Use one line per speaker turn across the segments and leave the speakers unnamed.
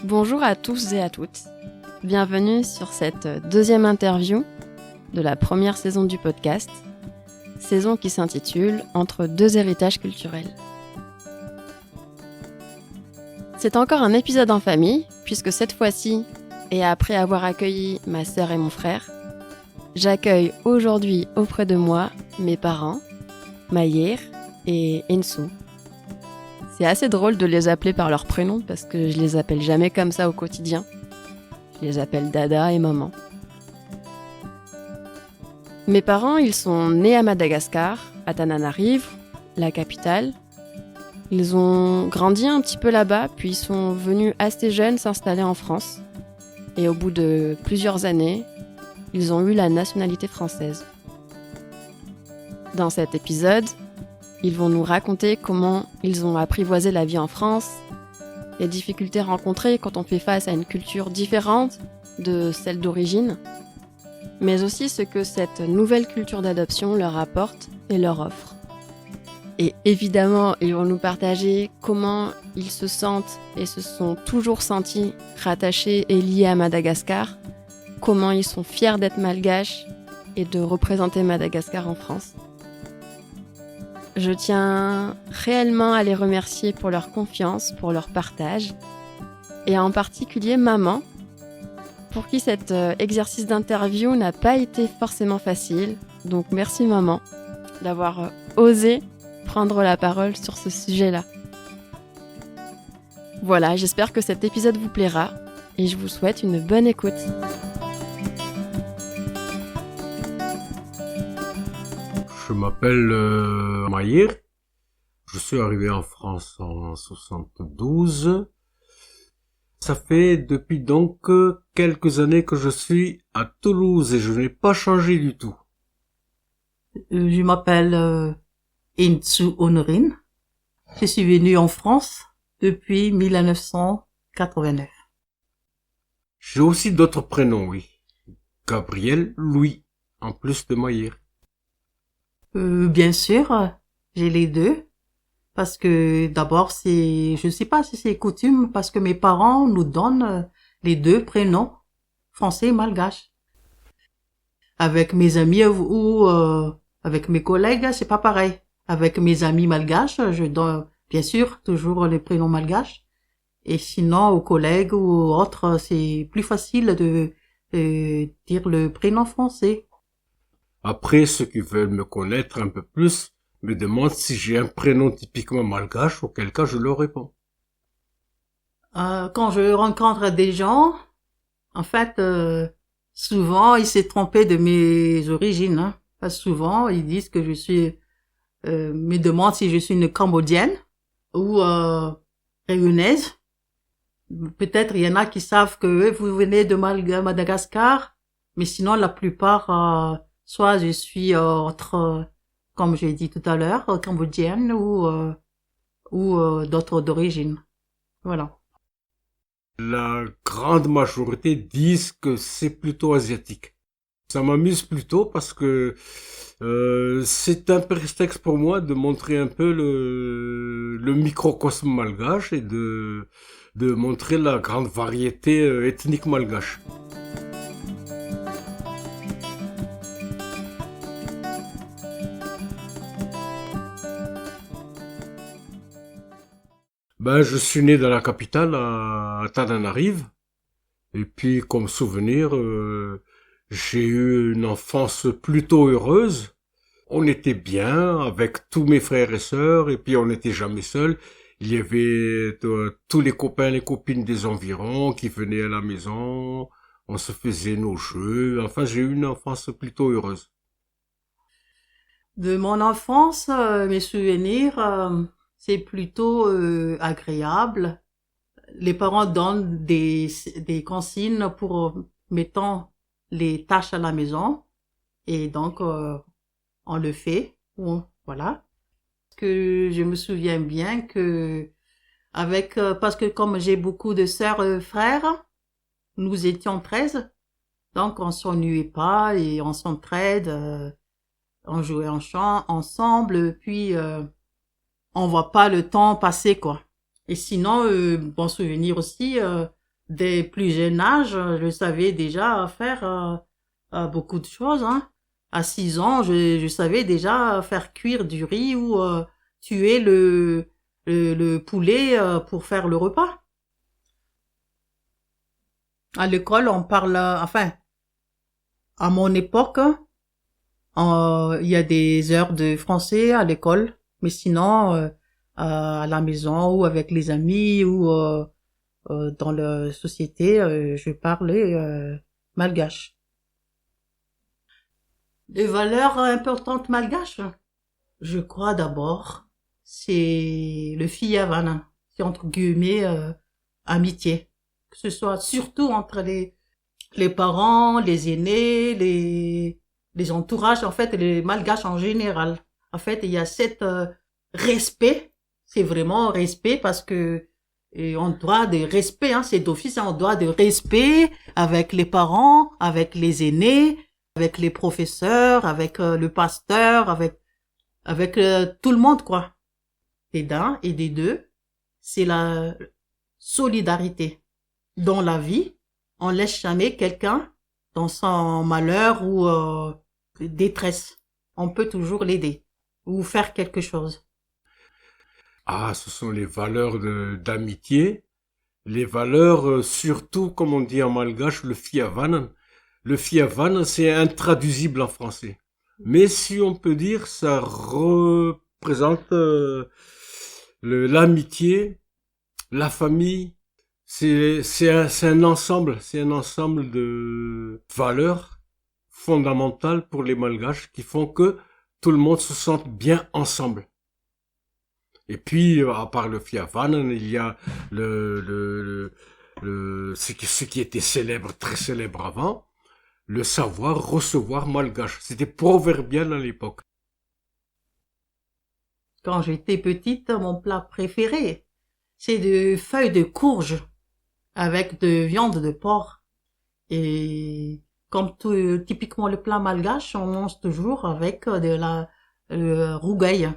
Bonjour à tous et à toutes. Bienvenue sur cette deuxième interview de la première saison du podcast, saison qui s'intitule « Entre deux héritages culturels ». C'est encore un épisode en famille, puisque cette fois-ci, et après avoir accueilli ma sœur et mon frère, j'accueille aujourd'hui auprès de moi mes parents, Maïr et Ensou. C'est assez drôle de les appeler par leur prénom parce que je les appelle jamais comme ça au quotidien. Je les appelle Dada et Maman. Mes parents, ils sont nés à Madagascar, à Tananarive, la capitale. Ils ont grandi un petit peu là-bas, puis ils sont venus assez jeunes s'installer en France. Et au bout de plusieurs années, ils ont eu la nationalité française. Dans cet épisode, ils vont nous raconter comment ils ont apprivoisé la vie en France, les difficultés rencontrées quand on fait face à une culture différente de celle d'origine, mais aussi ce que cette nouvelle culture d'adoption leur apporte et leur offre. Et évidemment, ils vont nous partager comment ils se sentent et se sont toujours sentis rattachés et liés à Madagascar, comment ils sont fiers d'être malgaches et de représenter Madagascar en France. Je tiens réellement à les remercier pour leur confiance, pour leur partage, et en particulier maman, pour qui cet exercice d'interview n'a pas été forcément facile. Donc merci maman d'avoir osé prendre la parole sur ce sujet-là. Voilà, j'espère que cet épisode vous plaira, et je vous souhaite une bonne écoute.
Je m'appelle Maïr. Je suis arrivé en France en 72. Ça fait depuis donc quelques années que je suis à Toulouse et je n'ai pas changé du tout.
Je m'appelle Ensou Honorine. Je suis venue en France depuis 1989.
J'ai aussi d'autres prénoms, oui. Gabriel, Louis, en plus de Maïr.
Bien sûr, j'ai les deux. Parce que d'abord, je sais pas si c'est coutume, parce que mes parents nous donnent les deux prénoms, français et malgache. Avec mes amis ou avec mes collègues, c'est pas pareil. Avec mes amis malgaches, je donne bien sûr toujours les prénoms malgaches. Et sinon, aux collègues ou autres, c'est plus facile de dire le prénom français.
Après, ceux qui veulent me connaître un peu plus me demandent si j'ai un prénom typiquement malgache, auquel cas je leur réponds.
Quand je rencontre des gens, en fait, souvent, ils s'est trompé de mes origines. Hein. Parce que souvent, ils disent que je suis... me demandent si je suis une Cambodgienne ou réunionnaise. Peut-être il y en a qui savent que vous venez de Madagascar, mais sinon, la plupart... soit je suis comme j'ai dit tout à l'heure, cambodgienne ou d'autres d'origine. Voilà.
La grande majorité disent que c'est plutôt asiatique. Ça m'amuse plutôt parce que c'est un prétexte pour moi de montrer un peu le microcosme malgache et de montrer la grande variété ethnique malgache. Je suis né dans la capitale, à Tananarive. Et puis, comme souvenir, j'ai eu une enfance plutôt heureuse. On était bien avec tous mes frères et sœurs, et puis on n'était jamais seuls. Il y avait tous les copains et les copines des environs qui venaient à la maison. On se faisait nos jeux. Enfin, j'ai eu une enfance plutôt heureuse.
De mon enfance, mes souvenirs... c'est plutôt agréable. Les parents donnent des consignes pour mettant les tâches à la maison et donc on le fait. Voilà. Que je me souviens bien que parce que comme j'ai beaucoup de sœurs et frères, nous étions 13, donc on s'ennuyait pas et on s'entraide, on jouait ensemble, puis on voit pas le temps passer, quoi. Et sinon, bon souvenir aussi, dès plus jeune âge, je savais déjà faire beaucoup de choses. Hein. À 6 ans, je savais déjà faire cuire du riz ou tuer le poulet pour faire le repas. À l'école, on parle, enfin, à mon époque, il y a des heures de français à l'école, mais sinon, à la maison ou avec les amis ou dans la société, je parlais malgache. Les valeurs importantes malgaches, je crois d'abord, c'est le fiyavan, c'est entre guillemets amitié, que ce soit surtout entre les parents, les aînés, les entourages, en fait, les malgaches en général. En fait, il y a cet respect, c'est vraiment respect parce que on doit de respect, hein, c'est d'office, hein, on doit de respect avec les parents, avec les aînés, avec les professeurs, avec le pasteur, avec tout le monde, quoi. Et d'un et des deux, c'est la solidarité. Dans la vie, on laisse jamais quelqu'un dans son malheur ou détresse. On peut toujours l'aider ou faire quelque chose.
Ah, ce sont les valeurs d'amitié, les valeurs surtout, comme on dit en malgache, le fiyavan. Le fiyavan, c'est intraduisible en français. Mais si on peut dire, ça représente l'amitié, la famille. C'est un ensemble de valeurs fondamentales pour les malgaches qui font que tout le monde se sente bien ensemble. Et puis, à part le fiyavan, il y a ce qui était célèbre, très célèbre avant, le savoir recevoir malgache. C'était proverbial à l'époque.
Quand j'étais petite, mon plat préféré, c'est des feuilles de courge avec de viande de porc. Et comme tout, typiquement le plat malgache, on mange toujours avec de la rougaille.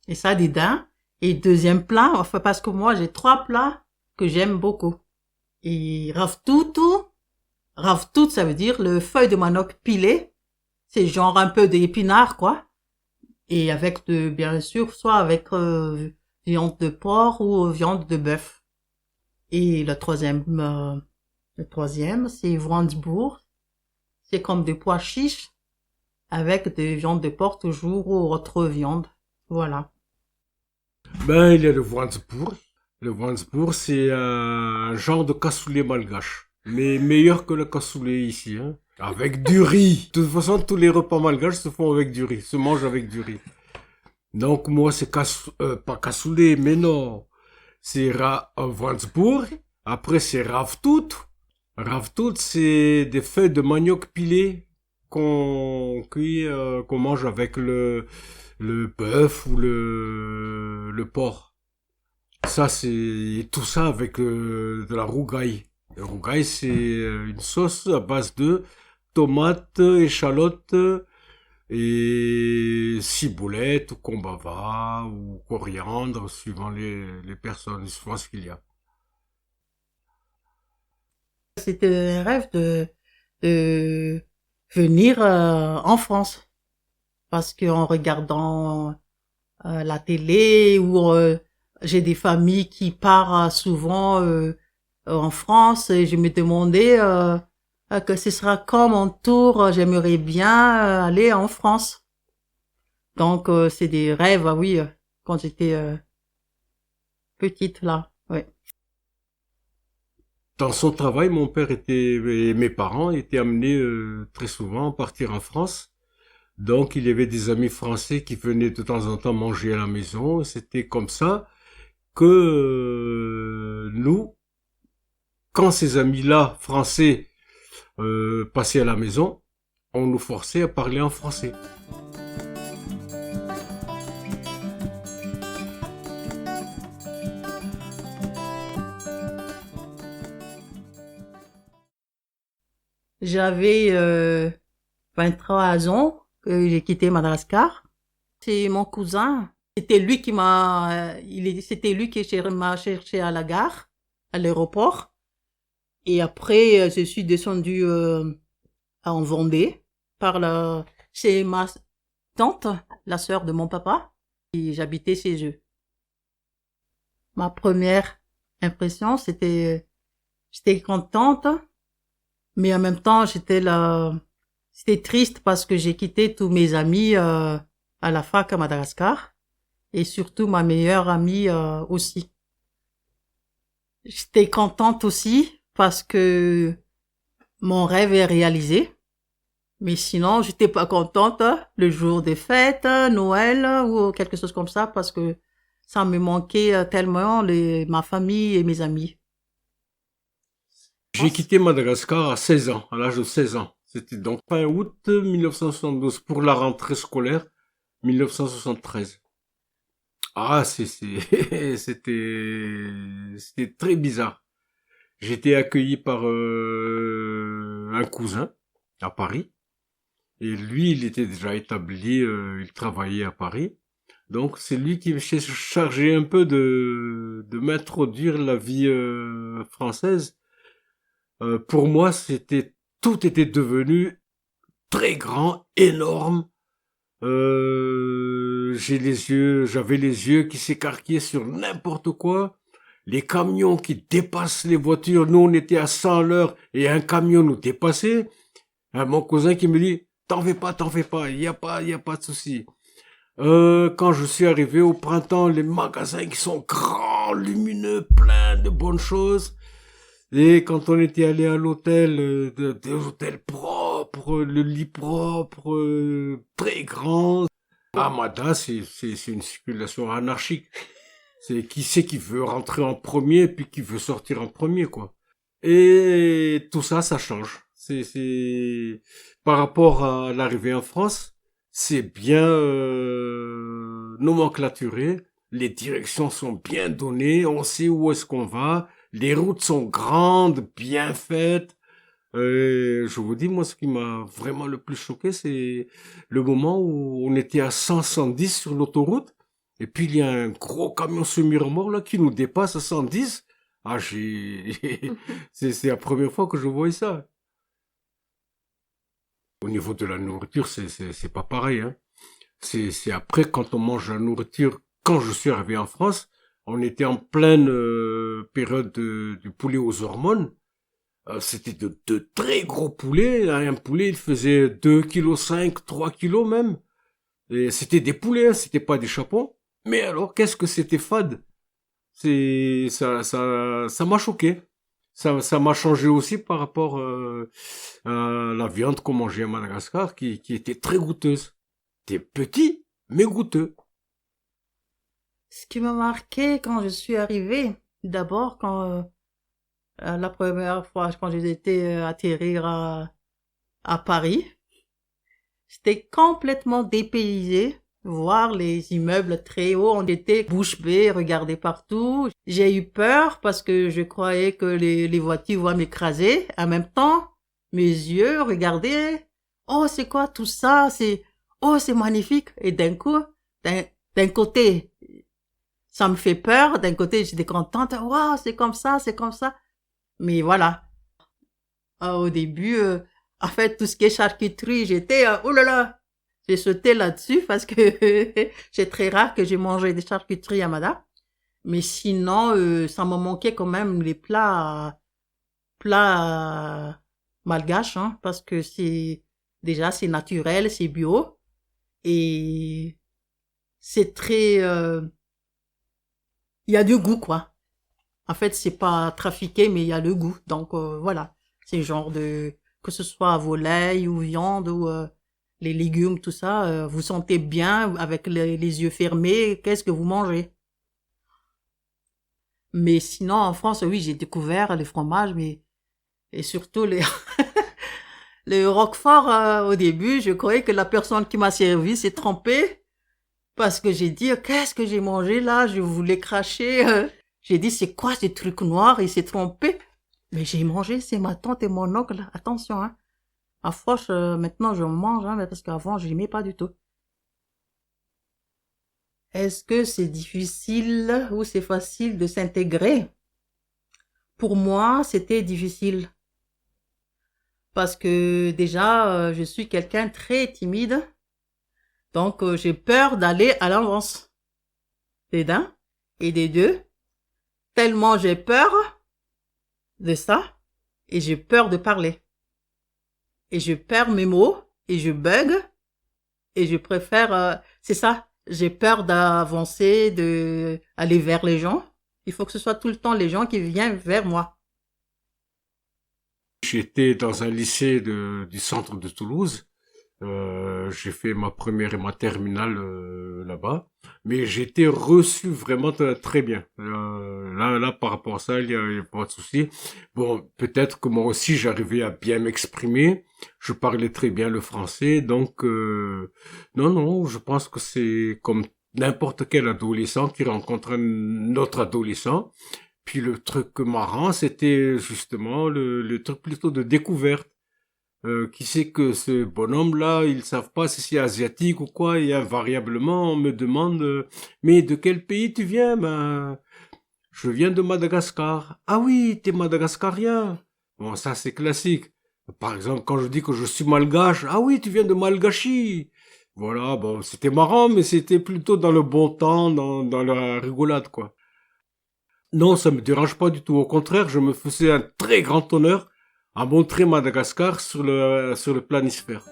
Et ça, des dents. Et deuxième plat, enfin, parce que moi, j'ai 3 plats que j'aime beaucoup. Et ravtutu, ça veut dire le feuille de manioc pilé. C'est genre un peu d'épinards, quoi. Et avec bien sûr, soit avec viande de porc ou viande de bœuf. Et le troisième, c'est Wransbourg. C'est comme des pois chiches avec des viandes de porc toujours ou autre viande. Voilà.
Ben, il y a le Wransbourg. Le Wransbourg, c'est un genre de cassoulet malgache. Mais meilleur que le cassoulet ici, hein. Avec du riz. De toute façon, tous les repas malgaches se font avec du riz, se mangent avec du riz. Donc, moi, c'est pas cassoulet, mais non. C'est Wransbourg. Après, c'est ravtout. Ravtout, c'est des feuilles de manioc pilées qu'on cuit, qu'on mange avec le bœuf ou le porc. Ça, c'est tout ça avec de la rougaille. Le rougaille, c'est une sauce à base de tomates, échalotes et ciboulette ou combava ou coriandre, suivant les personnes, suivant ce qu'il y a.
C'était un rêve de venir en France. Parce qu'en regardant la télé ou j'ai des familles qui partent souvent en France et je me demandais que ce sera quand mon tour, j'aimerais bien aller en France. Donc c'est des rêves, ah oui, quand j'étais petite là, ouais.
Dans son travail, mon père et mes parents étaient amenés très souvent à partir en France. Donc, il y avait des amis français qui venaient de temps en temps manger à la maison. C'était comme ça que nous, quand ces amis-là, français, passaient à la maison, on nous forçait à parler en français.
J'avais 23 ans que j'ai quitté Madagascar. C'est mon cousin. C'était lui qui c'était lui qui m'a cherché à la gare, à l'aéroport. Et après, je suis descendue en Vendée chez ma tante, la sœur de mon papa, et j'habitais chez eux. Ma première impression, j'étais contente, mais en même temps, c'était triste parce que j'ai quitté tous mes amis à la fac à Madagascar, et surtout ma meilleure amie aussi. J'étais contente aussi parce que mon rêve est réalisé. Mais sinon, j'étais pas contente le jour des fêtes, Noël ou quelque chose comme ça parce que ça me manquait tellement ma famille et mes amis.
J'ai quitté Madagascar à 16 ans, à l'âge de 16 ans. C'était donc fin août 1972 pour la rentrée scolaire 1973. Ah, c'était très bizarre. J'étais accueilli par un cousin à Paris. Et lui, il était déjà établi, il travaillait à Paris. Donc, c'est lui qui s'est chargé un peu de m'introduire la vie française. Pour moi, tout était devenu très grand, énorme. J'avais les yeux qui s'écarquillaient sur n'importe quoi. Les camions qui dépassent les voitures. Nous, on était à 100 à l'heure et un camion nous dépassait. Mon cousin qui me dit, t'en fais pas, il y a pas de souci. Quand je suis arrivé au printemps, les magasins qui sont grands, lumineux, pleins de bonnes choses. Et quand on était allé à l'hôtel, des hôtels propres, le lit propre, très grand. Mada, c'est une circulation anarchique. C'est qui c'est qui veut rentrer en premier, puis qui veut sortir en premier, quoi. Et tout ça, ça change. Par rapport à l'arrivée en France, c'est bien nomenclaturé, les directions sont bien données, on sait où est-ce qu'on va, les routes sont grandes, bien faites. Je vous dis, moi, ce qui m'a vraiment le plus choqué, c'est le moment où on était à 110 sur l'autoroute, et puis il y a un gros camion semi-remorque là qui nous dépasse à 110. Ah, c'est la première fois que je voyais ça. Au niveau de la nourriture, c'est pas pareil, hein. C'est après, quand on mange la nourriture, quand je suis arrivé en France, on était en pleine période du poulet aux hormones. C'était de très gros poulets. Un poulet, il faisait 2,5 kg, 3 kilos même. Et c'était des poulets, hein, c'était pas des chapons. Mais alors, qu'est-ce que c'était fade? Ça m'a choqué. Ça m'a changé aussi par rapport à la viande qu'on mangeait à Madagascar, qui était très goûteuse. C'était petit, mais goûteux.
Ce qui m'a marqué quand je suis arrivée, d'abord quand la première fois quand j'ai été atterrir à Paris, j'étais complètement dépaysée. Voir les immeubles très hauts, on était bouche bée, regarder partout. J'ai eu peur parce que je croyais que les voitures vont m'écraser. En même temps, mes yeux regardaient. Oh, c'est quoi tout ça? Oh, c'est magnifique. Et d'un coup, d'un côté, ça me fait peur. D'un côté, j'étais contente. Waouh, c'est comme ça, c'est comme ça. Mais voilà. Au début, en fait, tout ce qui est charcuterie, j'étais, oh là là. J'ai sauté là-dessus parce que c'est très rare que j'ai mangé des charcuteries à Mada. Mais sinon, ça me manquait quand même les plats malgaches, hein, parce que c'est naturel, c'est bio et c'est très, il y a du goût quoi. En fait, c'est pas trafiqué, mais il y a le goût. Donc voilà, c'est genre que ce soit volaille ou viande ou les légumes, tout ça, vous sentez bien avec les yeux fermés, qu'est-ce que vous mangez. Mais sinon, en France, oui, j'ai découvert les fromages, et surtout le Roquefort, au début, je croyais que la personne qui m'a servi s'est trompée, parce que j'ai dit, qu'est-ce que j'ai mangé là, je voulais cracher. J'ai dit, c'est quoi ces trucs noirs, il s'est trompé. Mais j'ai mangé, c'est ma tante et mon oncle, attention, hein. À force, maintenant, je mange, hein, parce qu'avant, je n'aimais pas du tout. Est-ce que c'est difficile ou c'est facile de s'intégrer? pour moi, c'était difficile. Parce que déjà, je suis quelqu'un très timide. Donc, j'ai peur d'aller à l'avance. C'est d'un. Et des deux, tellement j'ai peur de ça, et j'ai peur de parler. Et je perds mes mots, et je bug, et je préfère... c'est ça, j'ai peur d'avancer, d'aller vers les gens. Il faut que ce soit tout le temps les gens qui viennent vers moi.
J'étais dans un lycée du centre de Toulouse. J'ai fait ma première et ma terminale là-bas, mais j'ai été reçu vraiment très bien. Là, par rapport à ça, il y a pas de souci. Bon, peut-être que moi aussi, j'arrivais à bien m'exprimer. Je parlais très bien le français, donc non, je pense que c'est comme n'importe quel adolescent qui rencontre un autre adolescent. Puis le truc marrant, c'était justement le truc plutôt de découverte. Qui sait que ce bonhomme-là, ils savent pas si c'est asiatique ou quoi, et invariablement, on me demande, mais de quel pays tu viens? Ben, je viens de Madagascar. Ah oui, t'es madagascarien. Bon, ça, c'est classique. Par exemple, quand je dis que je suis malgache, ah oui, tu viens de Malgachi. Voilà, bon, c'était marrant, mais c'était plutôt dans le bon temps, dans la rigolade, quoi. Non, ça me dérange pas du tout. Au contraire, je me faisais un très grand honneur à montrer Madagascar sur le planisphère.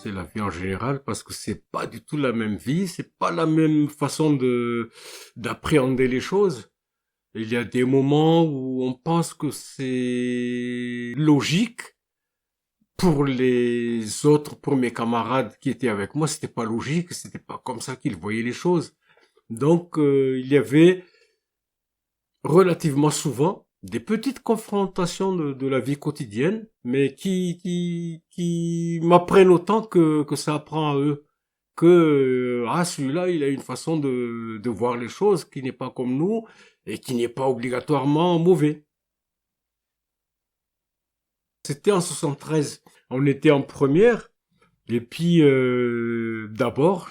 C'est la vie en général parce que c'est pas du tout la même vie, c'est pas la même façon d'appréhender les choses. Il y a des moments où on pense que c'est logique. Pour les autres, pour mes camarades qui étaient avec moi, c'était pas logique, c'était pas comme ça qu'ils voyaient les choses. Donc, il y avait relativement souvent des petites confrontations de la vie quotidienne, mais qui m'apprennent autant que ça apprend à eux. Que, celui-là, il a une façon de voir les choses qui n'est pas comme nous et qui n'est pas obligatoirement mauvais. C'était en 73. On était en première. Et puis, d'abord,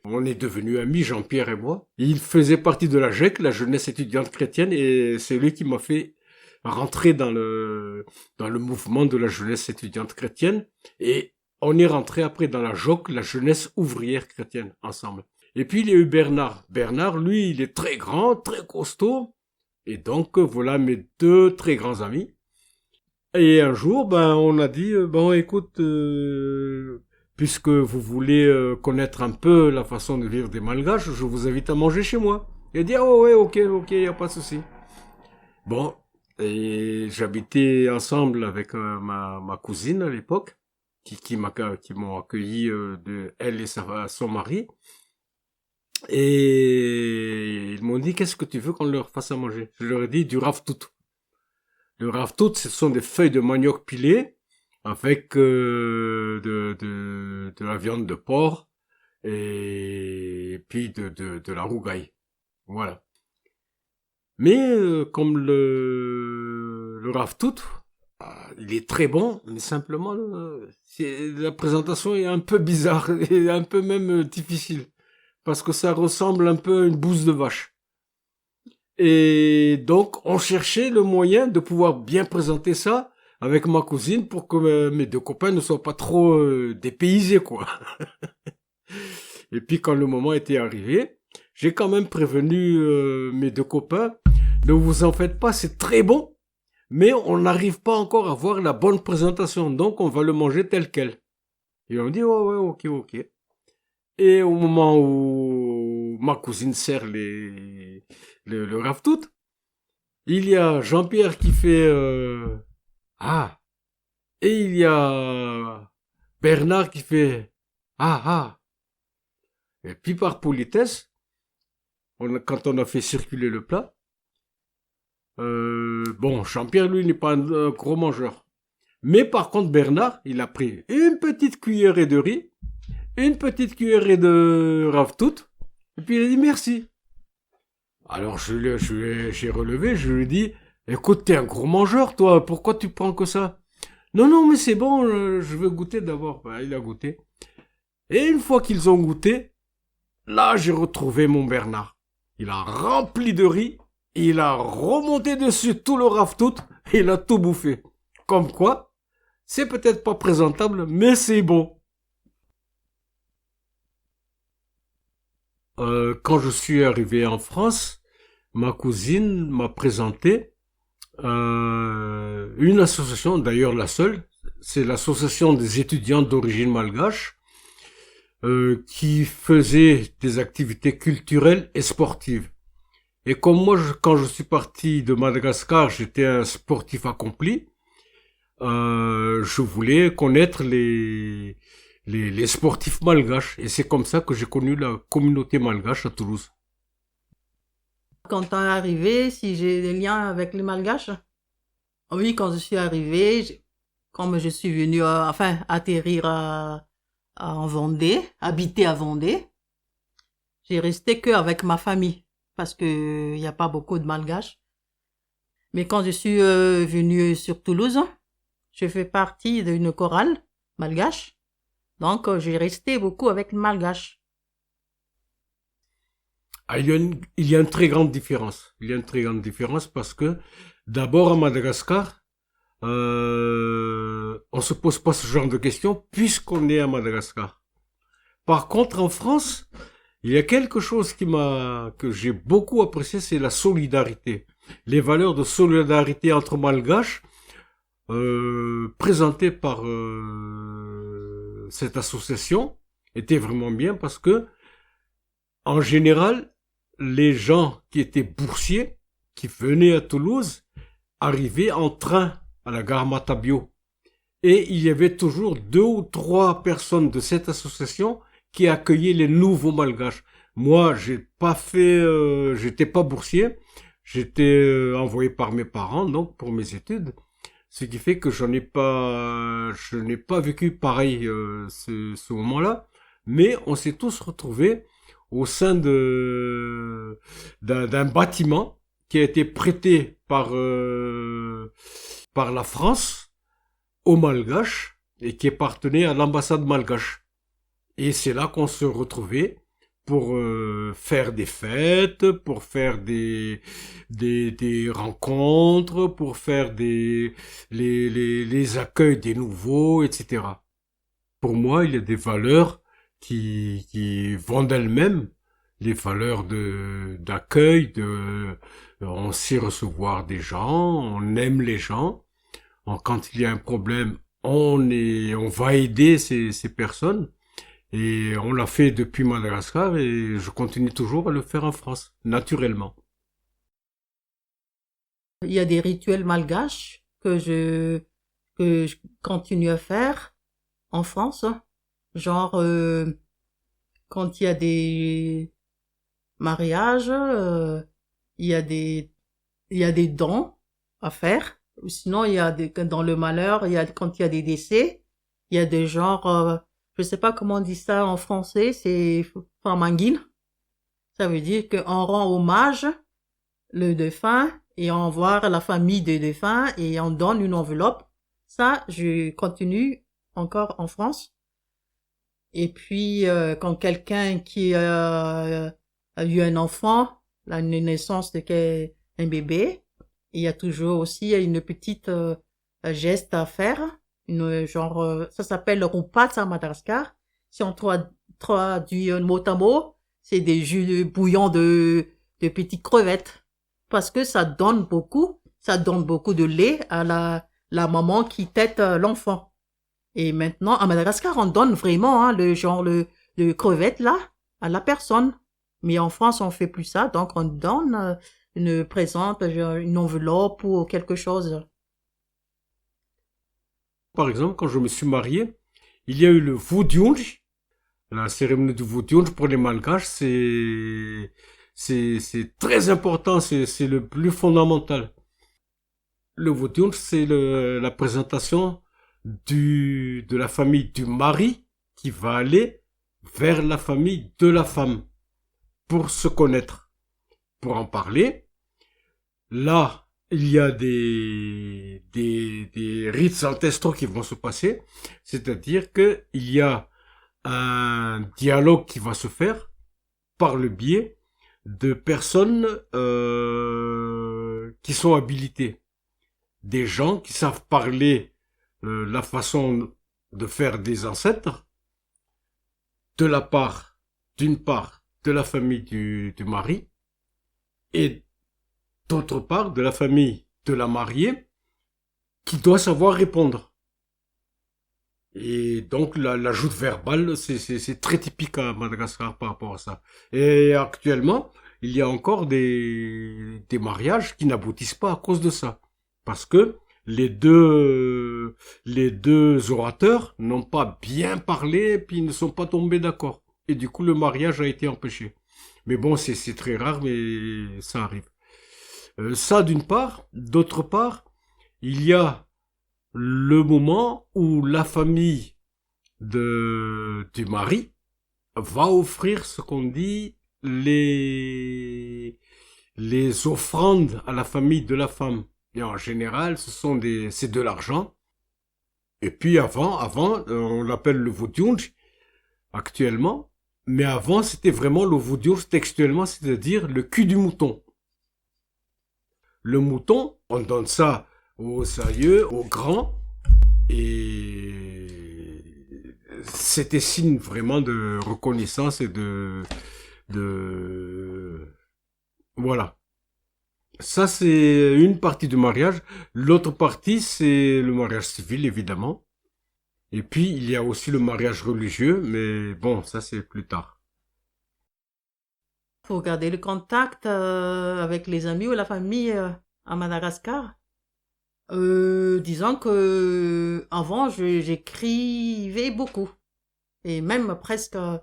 on est devenus amis, Jean-Pierre et moi. Il faisait partie de la JEC, la jeunesse étudiante chrétienne, et c'est lui qui m'a fait rentrer dans le mouvement de la jeunesse étudiante chrétienne. Et on est rentré après dans la JOC, la jeunesse ouvrière chrétienne, ensemble. Et puis, il y a eu Bernard. Bernard, lui, il est très grand, très costaud. Et donc, voilà mes deux très grands amis. Et un jour, on a dit, bon, écoute, puisque vous voulez connaître un peu la façon de vivre des Malgaches, je vous invite à manger chez moi. Il a dit, ah ouais, ok, y a pas de souci. Bon, et j'habitais ensemble avec ma cousine à l'époque, qui m'ont accueilli elle et son mari. Et ils m'ont dit, qu'est-ce que tu veux qu'on leur fasse à manger? Je leur ai dit, du raftout. Le raftout, ce sont des feuilles de manioc pilées avec de la viande de porc et puis de la rougaille. Voilà. Mais comme le raftout, il est très bon, mais simplement la présentation est un peu bizarre et un peu même difficile parce que ça ressemble un peu à une bouse de vache. Et donc, on cherchait le moyen de pouvoir bien présenter ça avec ma cousine pour que mes deux copains ne soient pas trop dépaysés, quoi. Et puis, quand le moment était arrivé, j'ai quand même prévenu mes deux copains, ne vous en faites pas, c'est très bon, mais on n'arrive pas encore à voir la bonne présentation, donc on va le manger tel quel. Et on dit, ouais, ok. Et au moment où ma cousine sert le raftout, il y a Jean-Pierre qui fait et il y a Bernard qui fait et puis par politesse, quand on a fait circuler le plat, Jean-Pierre lui n'est pas un gros mangeur, mais par contre Bernard, il a pris une petite cuillerée de riz, une petite cuillerée de raftout, et puis il a dit merci. Alors j'ai relevé, je lui ai dit, écoute, t'es un gros mangeur, toi, pourquoi tu prends que ça? Non, non, mais c'est bon, je veux goûter d'abord. Ben, il a goûté. Et une fois qu'ils ont goûté, là, j'ai retrouvé mon Bernard. Il a rempli de riz, il a remonté dessus tout le raftout, et il a tout bouffé. Comme quoi, c'est peut-être pas présentable, mais c'est bon. Quand je suis arrivé en France, ma cousine m'a présenté une association, d'ailleurs la seule, c'est l'association des étudiants d'origine malgache, qui faisait des activités culturelles et sportives. Et comme moi, quand je suis parti de Madagascar, j'étais un sportif accompli, je voulais connaître les sportifs malgaches. Et c'est comme ça que j'ai connu la communauté malgache à Toulouse.
Quand on est arrivé, si j'ai des liens avec les Malgaches? Oui, quand je suis arrivé, comme je suis venu, atterrir en Vendée, habiter à Vendée, j'ai resté que avec ma famille, parce que y a pas beaucoup de Malgaches. Mais quand je suis venue sur Toulouse, je fais partie d'une chorale malgache, donc j'ai resté beaucoup avec les Malgaches.
Ah, il y a une très grande différence. Il y a une très grande différence parce que, d'abord à Madagascar, on se pose pas ce genre de questions puisqu'on est à Madagascar. Par contre, en France, il y a quelque chose que j'ai beaucoup apprécié, c'est la solidarité. Les valeurs de solidarité entre Malgaches, présentées par cette association, étaient vraiment bien parce que, en général, les gens qui étaient boursiers, qui venaient à Toulouse, arrivaient en train à la gare Matabio. Et il y avait toujours 2 ou 3 personnes de cette association qui accueillaient les nouveaux malgaches. Moi, j'étais pas boursier, j'étais envoyé par mes parents, donc pour mes études. Ce qui fait que je n'ai pas vécu pareil ce moment-là. Mais on s'est tous retrouvés au sein d'un bâtiment qui a été prêté par la France aux Malgaches et qui appartenait à l'ambassade malgache. Et c'est là qu'on se retrouvait pour faire des fêtes, pour faire des rencontres, pour faire les accueils des nouveaux, etc. Pour moi, il y a des valeurs qui vont d'elles-mêmes, les valeurs d'accueil, on sait recevoir des gens, on aime les gens. Quand il y a un problème, on va aider ces personnes. Et on l'a fait depuis Madagascar et je continue toujours à le faire en France, naturellement.
Il y a des rituels malgaches que je continue à faire en France. Genre, quand il y a des mariages, il y a des dons à faire. Ou sinon, dans le malheur, quand il y a des décès, il y a des genres, je sais pas comment on dit ça en français, c'est famanguine. Ça veut dire qu'on rend hommage le défunt et on voit la famille du défunt et on donne une enveloppe. Ça, je continue encore en France. Et puis, quand quelqu'un qui a eu un enfant, une naissance un bébé, il y a toujours aussi une petite geste à faire. Ça s'appelle le rupat à Madagascar. Si on traduit mot à mot, c'est des jus de bouillon de petites crevettes. Parce que ça donne beaucoup de lait à la maman qui tète l'enfant. Et maintenant, à Madagascar, on donne vraiment, le crevette là, à la personne. Mais en France, on fait plus ça, donc on donne une enveloppe ou quelque chose.
Par exemple, quand je me suis marié, il y a eu le Vudiunj. La cérémonie du Vudiunj pour les Malgaches, c'est très important, c'est le plus fondamental. Le Vudiunj, c'est la présentation de la famille du mari qui va aller vers la famille de la femme pour se connaître, pour en parler. Là, il y a des rites ancestraux qui vont se passer, c'est-à-dire que il y a un dialogue qui va se faire par le biais de personnes qui sont habilitées, des gens qui savent parler la façon de faire des ancêtres, de la part, d'une part, de la famille du mari, et d'autre part, de la famille de la mariée, qui doit savoir répondre. Et donc, la joute verbale, c'est très typique à Madagascar par rapport à ça. Et actuellement, il y a encore des mariages qui n'aboutissent pas à cause de ça. Parce que les deux orateurs n'ont pas bien parlé, puis ne sont pas tombés d'accord. Et du coup, le mariage a été empêché. Mais bon, c'est très rare, mais ça arrive. Ça d'une part. D'autre part, il y a le moment où la famille du mari va offrir ce qu'on dit les offrandes à la famille de la femme. Et en général, c'est de l'argent. Et puis avant, on l'appelle le vudjunj actuellement. Mais avant, c'était vraiment le vudjunj textuellement, c'est-à-dire le cul du mouton. Le mouton, on donne ça aux aïeux, aux grands, et c'était signe vraiment de reconnaissance et voilà. Ça, c'est une partie du mariage. L'autre partie, c'est le mariage civil, évidemment. Et puis, il y a aussi le mariage religieux, mais bon, ça, c'est plus tard.
Faut garder le contact avec les amis ou la famille à Madagascar. Disons que avant, j'écrivais beaucoup. Et même presque une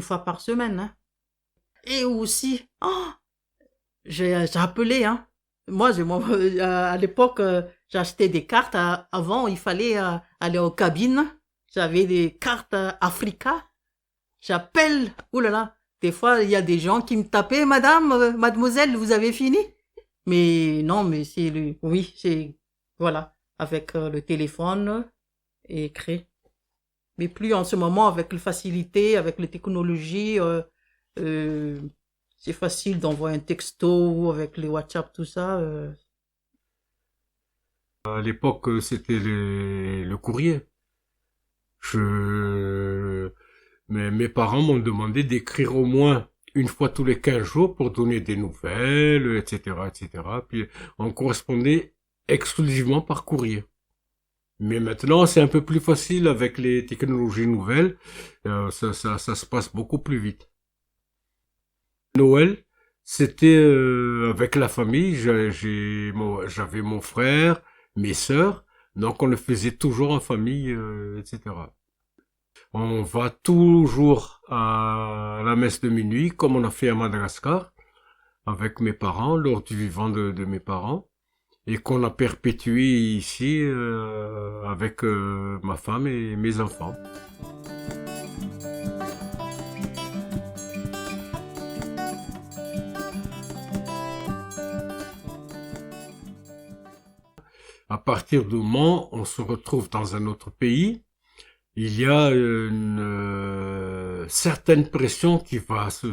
fois par semaine. Hein. Et aussi, j'ai appelé, hein. Moi, à l'époque, j'achetais des cartes. Avant, il fallait aller aux cabines. J'avais des cartes Africa. J'appelle. Ouh là là. Des fois, il y a des gens qui me tapaient. Madame, mademoiselle, vous avez fini? Mais non, mais oui, c'est, voilà. Avec le téléphone et écrit. Mais plus en ce moment, avec la facilité, avec les technologies, c'est facile d'envoyer un texto avec les WhatsApp, tout ça.
À l'époque, c'était le courrier. Mais mes parents m'ont demandé d'écrire au moins une fois tous les 15 jours pour donner des nouvelles, etc., etc. Puis on correspondait exclusivement par courrier. Mais maintenant, c'est un peu plus facile avec les technologies nouvelles. Ça se passe beaucoup plus vite. Noël, c'était avec la famille. J'avais mon frère, mes sœurs, donc on le faisait toujours en famille, etc. On va toujours à la messe de minuit, comme on a fait à Madagascar, avec mes parents, lors du vivant de mes parents, et qu'on a perpétué ici avec ma femme et mes enfants. À partir du moment où on se retrouve dans un autre pays, il y a une certaine pression qui va se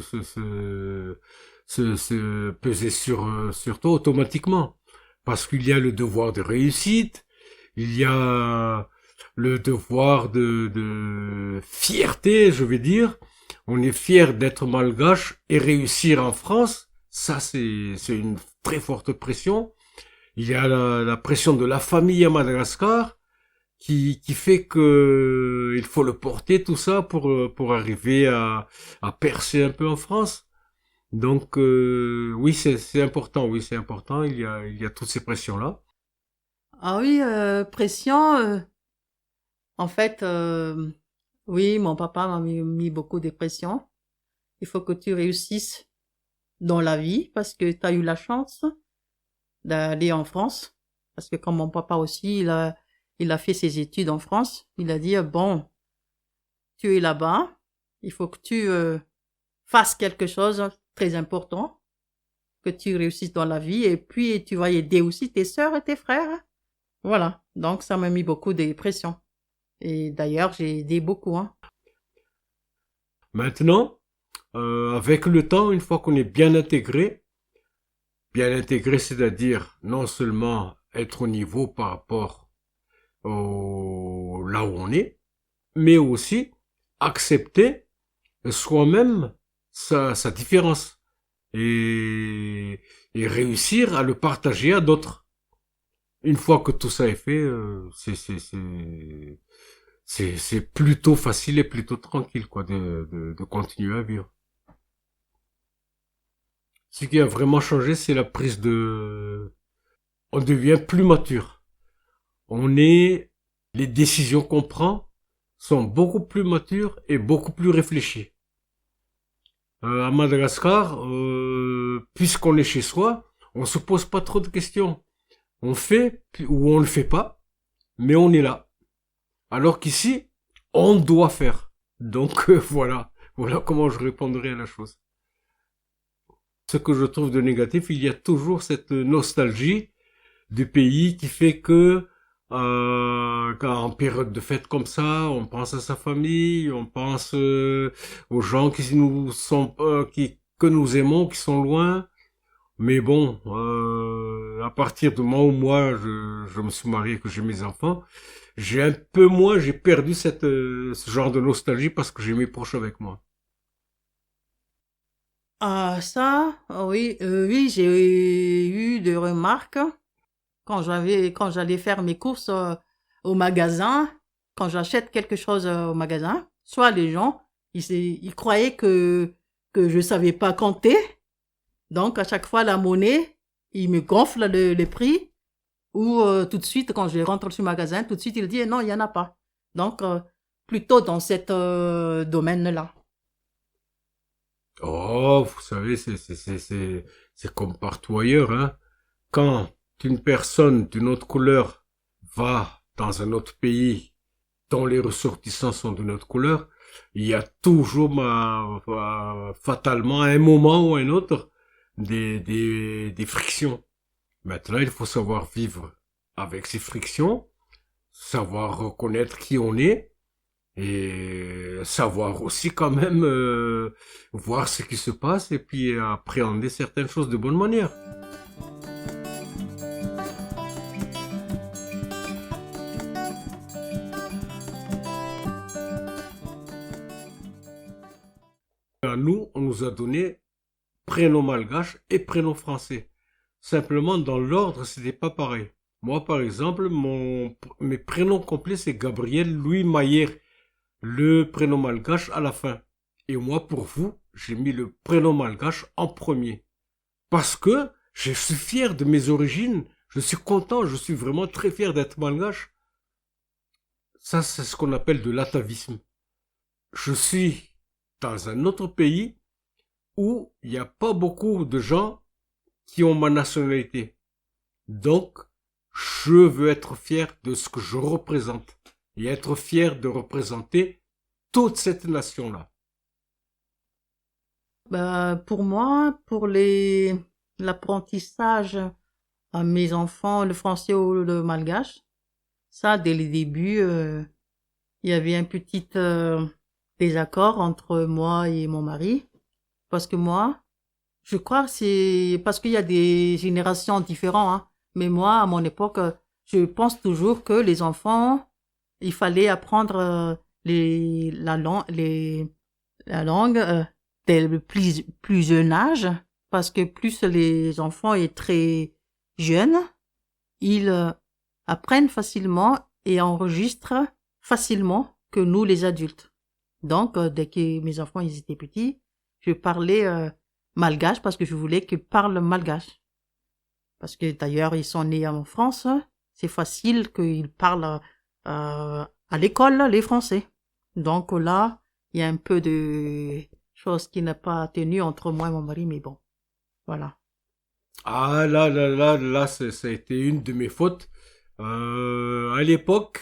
peser sur toi automatiquement. Parce qu'il y a le devoir de réussite, il y a le devoir de fierté, je vais dire. On est fier d'être malgache et réussir en France. Ça, c'est une très forte pression. Il y a la pression de la famille à Madagascar qui fait que il faut le porter tout ça pour arriver à percer un peu en France. Donc oui, c'est important, oui, c'est important, il y a toutes ces pressions là.
Ah oui, pression. En fait, oui, mon papa m'a mis beaucoup de pression. Il faut que tu réussisses dans la vie parce que tu as eu la chance d'aller en France. Parce que comme mon papa aussi, il a fait ses études en France. Il a dit, bon, tu es là-bas, il faut que tu fasses quelque chose de très important. que tu réussisses dans la vie et puis tu vas aider aussi tes sœurs et tes frères. Voilà, donc ça m'a mis beaucoup de pression. Et d'ailleurs, j'ai aidé beaucoup. Hein.
Maintenant, avec le temps, une fois qu'on est bien intégré, c'est-à-dire non seulement être au niveau par rapport là où on est, mais aussi accepter soi-même sa différence et réussir à le partager à d'autres. Une fois que tout ça est fait, c'est plutôt facile et plutôt tranquille quoi de continuer à vivre. Ce qui a vraiment changé, c'est la prise de... On devient plus mature. Les décisions qu'on prend sont beaucoup plus matures et beaucoup plus réfléchies. À Madagascar, puisqu'on est chez soi, on se pose pas trop de questions. On fait ou on ne fait pas, mais on est là. Alors qu'ici, on doit faire. Donc voilà comment je répondrai à la chose. Ce que je trouve de négatif, il y a toujours cette nostalgie du pays qui fait que en période de fête comme ça, on pense à sa famille, on pense aux gens qui nous sont que nous aimons, qui sont loin. Mais bon, à partir du moment où moi je me suis marié, que j'ai mes enfants, j'ai perdu ce genre de nostalgie parce que j'ai mes proches avec moi.
Ah, ça, oui, j'ai eu des remarques quand j'allais faire mes courses au magasin, quand j'achète quelque chose au magasin, soit les gens, ils croyaient que je savais pas compter. Donc, à chaque fois, la monnaie, ils me gonflent le prix. Ou tout de suite, quand je rentre sur le magasin, tout de suite, ils disent non, il n'y en a pas. Donc, plutôt dans cet domaine-là.
Oh, vous savez, c'est comme partout ailleurs, hein. Quand une personne d'une autre couleur va dans un autre pays dont les ressortissants sont d'une autre couleur, il y a toujours fatalement à un moment ou à un autre des frictions. Maintenant, il faut savoir vivre avec ces frictions, savoir reconnaître qui on est et savoir aussi quand même voir ce qui se passe et puis appréhender certaines choses de bonne manière. À nous, on nous a donné prénom malgache et prénom français. Simplement, dans l'ordre, c'était pas pareil. Moi, par exemple, mes prénoms complets, c'est Gabriel Louis Mayer, le prénom malgache à la fin. Et moi, pour vous, j'ai mis le prénom malgache en premier. Parce que je suis fier de mes origines, je suis content, je suis vraiment très fier d'être malgache. Ça, c'est ce qu'on appelle de l'atavisme. Je suis dans un autre pays où il n'y a pas beaucoup de gens qui ont ma nationalité. Donc, je veux être fier de ce que je représente et être fier de représenter toute cette nation-là.
Pour moi, pour l'apprentissage à mes enfants, le français ou le malgache, ça, dès le début, il y avait un petit désaccord entre moi et mon mari. Parce que moi, je crois que c'est parce qu'il y a des générations différentes, hein. Mais moi, à mon époque, je pense toujours que les enfants, il fallait apprendre la langue dès le plus jeune âge, parce que plus les enfants sont très jeunes, ils apprennent facilement et enregistrent facilement que nous, les adultes. Donc, dès que mes enfants ils étaient petits, je parlais malgache parce que je voulais qu'ils parlent malgache. Parce que d'ailleurs, ils sont nés en France, c'est facile qu'ils parlent à l'école les Français. Donc là, il y a un peu de choses qui n'a pas tenu entre moi et mon mari, mais bon, voilà.
Ah là, ça a été une de mes fautes. À l'époque,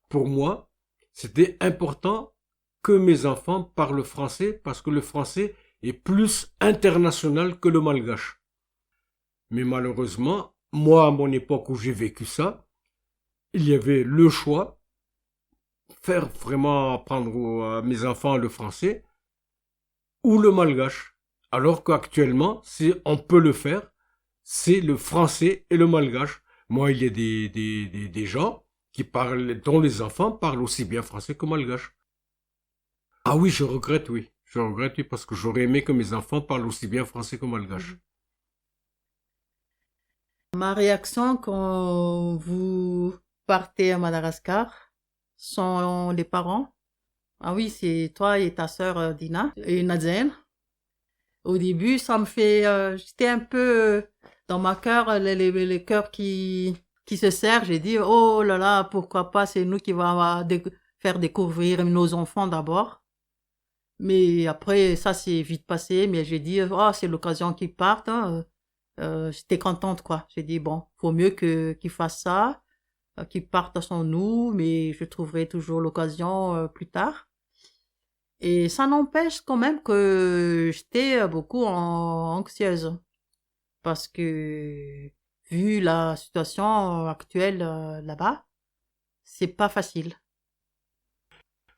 pour moi, c'était important que mes enfants parlent français parce que le français est plus international que le malgache. Mais malheureusement, moi, à mon époque où j'ai vécu ça, il y avait le choix, faire vraiment apprendre à mes enfants le français ou le malgache. Alors qu'actuellement, si on peut le faire, c'est le français et le malgache. Moi, il y a des gens qui parlent, dont les enfants parlent aussi bien français que malgache. Ah oui, je regrette, oui. Je regrette, oui, parce que j'aurais aimé que mes enfants parlent aussi bien français que malgache.
Ma réaction quand vous partez à Madagascar sont les parents. Ah oui, c'est toi et ta sœur Dina et Nadine. Au début, ça me fait... j'étais un peu dans ma cœur, les cœurs qui se serrent. J'ai dit, oh là là, pourquoi pas, c'est nous qui va faire découvrir nos enfants d'abord. Mais après, ça s'est vite passé. Mais j'ai dit, oh, c'est l'occasion qu'ils partent. Hein. J'étais contente, quoi. J'ai dit, bon, faut mieux qu'ils fassent ça, qu'ils partent sans nous, mais je trouverai toujours l'occasion plus tard. Et ça n'empêche quand même que j'étais beaucoup anxieuse. Parce que, vu la situation actuelle là-bas, c'est pas facile.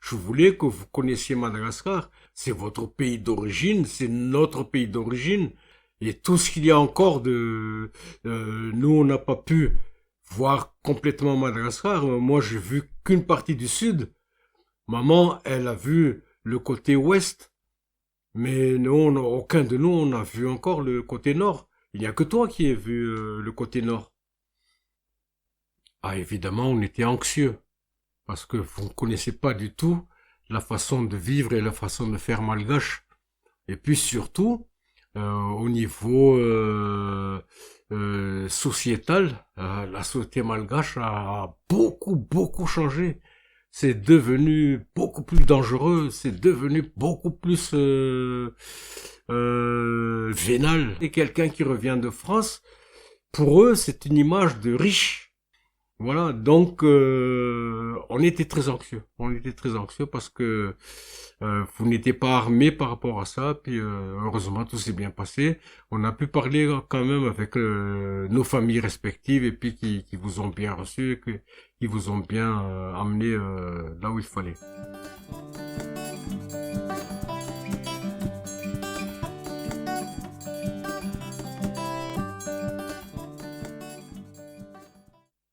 Je voulais que vous connaissiez Madagascar. C'est votre pays d'origine, c'est notre pays d'origine. Et tout ce qu'il y a encore nous, on n'a pas pu voir complètement Madagascar. Moi, j'ai vu qu'une partie du sud. Maman, elle a vu le côté ouest. Mais nous, aucun de nous, on a vu encore le côté nord. Il n'y a que toi qui as vu le côté nord. Ah, évidemment, on était anxieux. Parce que vous ne connaissez pas du tout la façon de vivre et la façon de faire malgache. Et puis surtout, au niveau sociétal, la société malgache a beaucoup changé. C'est devenu beaucoup plus dangereux, c'est devenu beaucoup plus vénal. Et quelqu'un qui revient de France, pour eux, c'est une image de riche. Voilà, donc on était très anxieux. On était très anxieux parce que vous n'étiez pas armés par rapport à ça. Puis heureusement, tout s'est bien passé. On a pu parler quand même avec nos familles respectives et puis qui vous ont bien reçus, qui vous ont bien amené là où il fallait.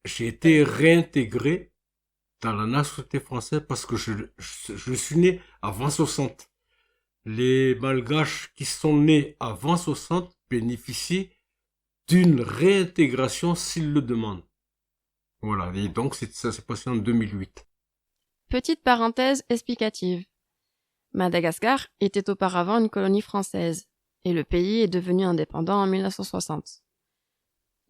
J'ai été réintégré dans la nationalité française parce que je suis né avant 60. Les Malgaches qui sont nés avant 60 bénéficient d'une réintégration s'ils le demandent. Voilà, et donc ça s'est passé en 2008.
Petite parenthèse explicative. Madagascar était auparavant une colonie française et le pays est devenu indépendant en 1960.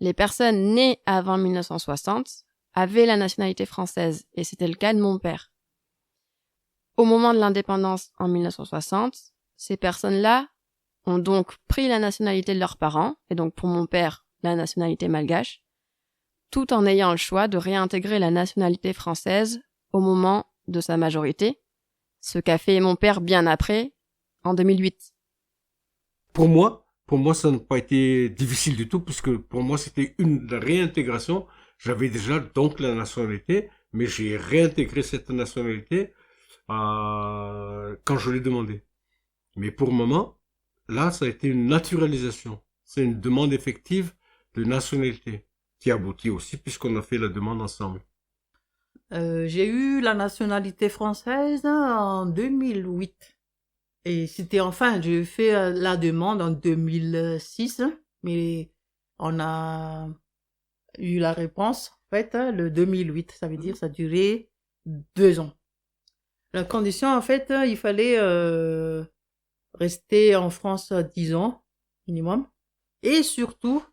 Les personnes nées avant 1960 avaient la nationalité française et c'était le cas de mon père. Au moment de l'indépendance en 1960, ces personnes-là ont donc pris la nationalité de leurs parents, et donc pour mon père, la nationalité malgache, tout en ayant le choix de réintégrer la nationalité française au moment de sa majorité, ce qu'a fait mon père bien après, en 2008.
Pour moi, ça n'a pas été difficile du tout, puisque pour moi, c'était une réintégration. J'avais déjà donc la nationalité, mais j'ai réintégré cette nationalité quand je l'ai demandé. Mais pour maman, là, ça a été une naturalisation. C'est une demande effective de nationalité qui aboutit aussi puisqu'on a fait la demande ensemble.
J'ai eu la nationalité française en 2008. Et j'ai fait la demande en 2006, mais on a eu la réponse, en fait, le 2008. Ça veut dire ça a duré 2 ans. La condition, en fait, il fallait rester en France 10 ans minimum. Et surtout,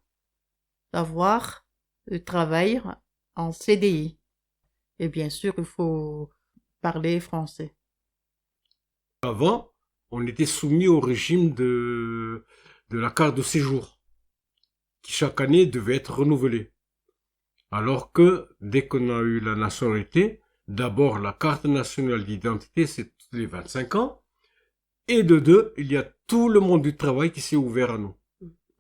avoir le travail en CDI. Et bien sûr, il faut parler français.
Avant, on était soumis au régime de la carte de séjour, qui chaque année devait être renouvelée. Alors que, dès qu'on a eu la nationalité, d'abord la carte nationale d'identité, c'est tous les 25 ans, et de deux, il y a tout le monde du travail qui s'est ouvert à nous.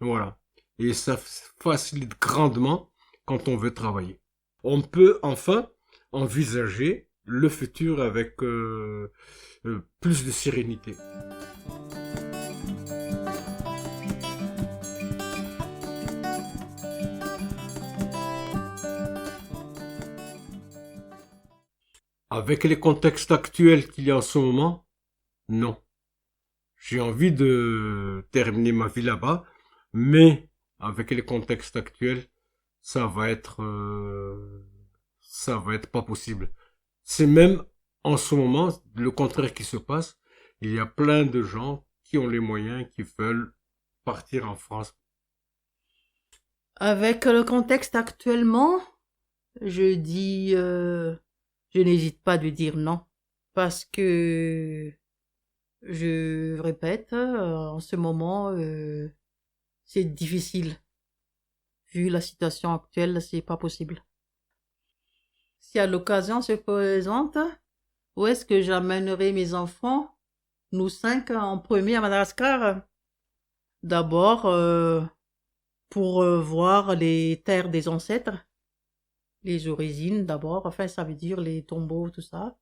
Voilà. et ça facilite grandement quand on veut travailler. On peut enfin envisager le futur avec plus de sérénité. Avec les contextes actuels qu'il y a en ce moment, non. J'ai envie de terminer ma vie là-bas, mais avec les contextes actuels, ça va être pas possible. C'est même en ce moment le contraire qui se passe. Il y a plein de gens qui ont les moyens, qui veulent partir en France.
Avec le contexte actuellement, je dis, je n'hésite pas de dire non, parce que je répète, en ce moment, c'est difficile. Vu la situation actuelle, c'est pas possible. Si à l'occasion se présente, où est-ce que j'amènerai mes enfants, nous 5, en premier à Madagascar? D'abord, pour voir les terres des ancêtres, les origines d'abord, enfin ça veut dire les tombeaux, tout ça.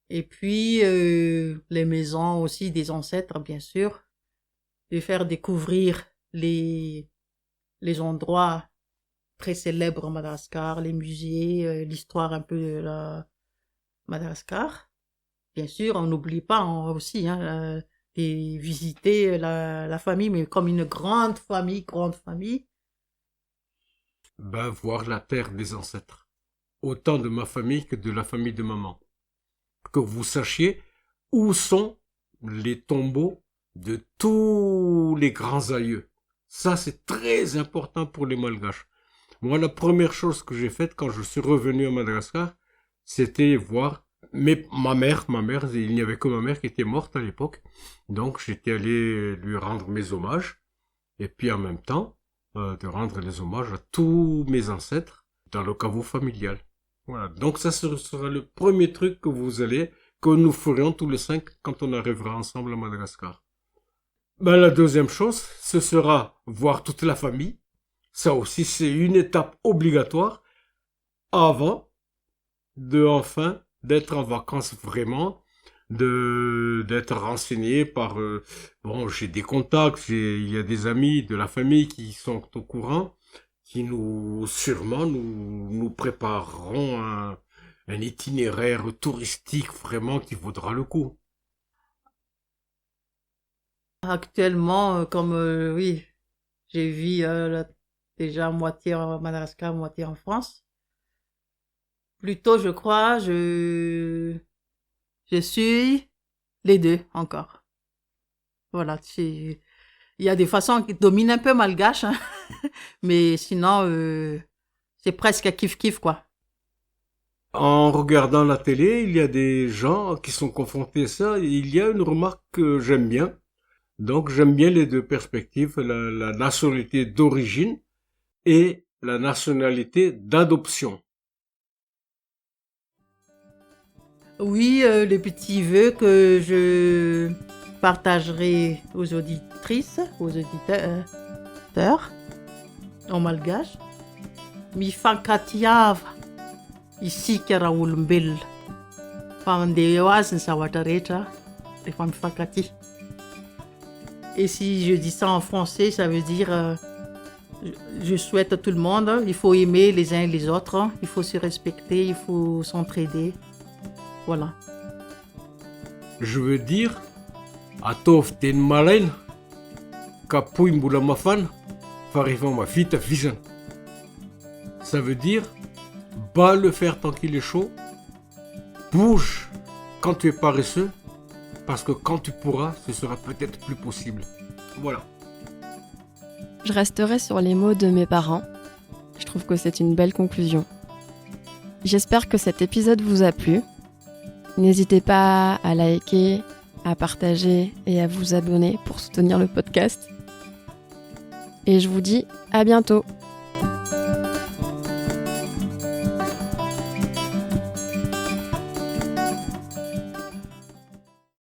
Et puis les maisons aussi des ancêtres, bien sûr, de faire découvrir les endroits très célèbres à Madagascar, les musées, l'histoire un peu de la Madagascar. Bien sûr, on n'oublie pas aussi de visiter la famille, mais comme une grande famille.
Ben, voir la terre des ancêtres. Autant de ma famille que de la famille de maman. Que vous sachiez où sont les tombeaux de tous les grands aïeux. Ça, c'est très important pour les Malgaches. Moi, la première chose que j'ai faite quand je suis revenu à Madagascar, c'était voir ma mère, il n'y avait que ma mère qui était morte à l'époque. Donc, j'étais allé lui rendre mes hommages. Et puis, en même temps, de rendre les hommages à tous mes ancêtres dans le caveau familial. Voilà. Donc, ça sera le premier truc que nous ferions tous les 5 quand on arrivera ensemble à Madagascar. Ben, la deuxième chose, ce sera voir toute la famille. Ça aussi, c'est une étape obligatoire avant d'être en vacances vraiment, d'être renseigné par j'ai des contacts, il y a des amis de la famille qui sont au courant, qui nous prépareront un itinéraire touristique vraiment qui vaudra le coup.
Actuellement, comme oui, j'ai vu déjà moitié à Madagascar, moitié en France. Plutôt, je crois, je suis les deux encore. Voilà, il y a des façons qui dominent un peu malgache, hein. Mais sinon, c'est presque kiff-kiff, quoi.
En regardant la télé, il y a des gens qui sont confrontés à ça, et il y a une remarque que j'aime bien. Donc j'aime bien les deux perspectives, la nationalité d'origine et la nationalité d'adoption.
Oui, les petits vœux que je partagerai aux auditrices, aux auditeurs, en malgache. Mi fankatiava isika raha olombelona fa mandeha eo azy ny zavatra rehetra rehefa mifankatia. Et si je dis ça en français, ça veut dire je souhaite à tout le monde, il faut aimer les uns et les autres, il faut se respecter, il faut s'entraider. Voilà.
Je veux dire, atov teny malaina, kapoy mbola mafana, fa rehefa mavita visana. Ça veut dire, bats le fer tant qu'il est chaud, bouge quand tu es paresseux, parce que quand tu pourras, ce sera peut-être plus possible. Voilà.
Je resterai sur les mots de mes parents. Je trouve que c'est une belle conclusion. J'espère que cet épisode vous a plu. N'hésitez pas à liker, à partager et à vous abonner pour soutenir le podcast. Et je vous dis à bientôt.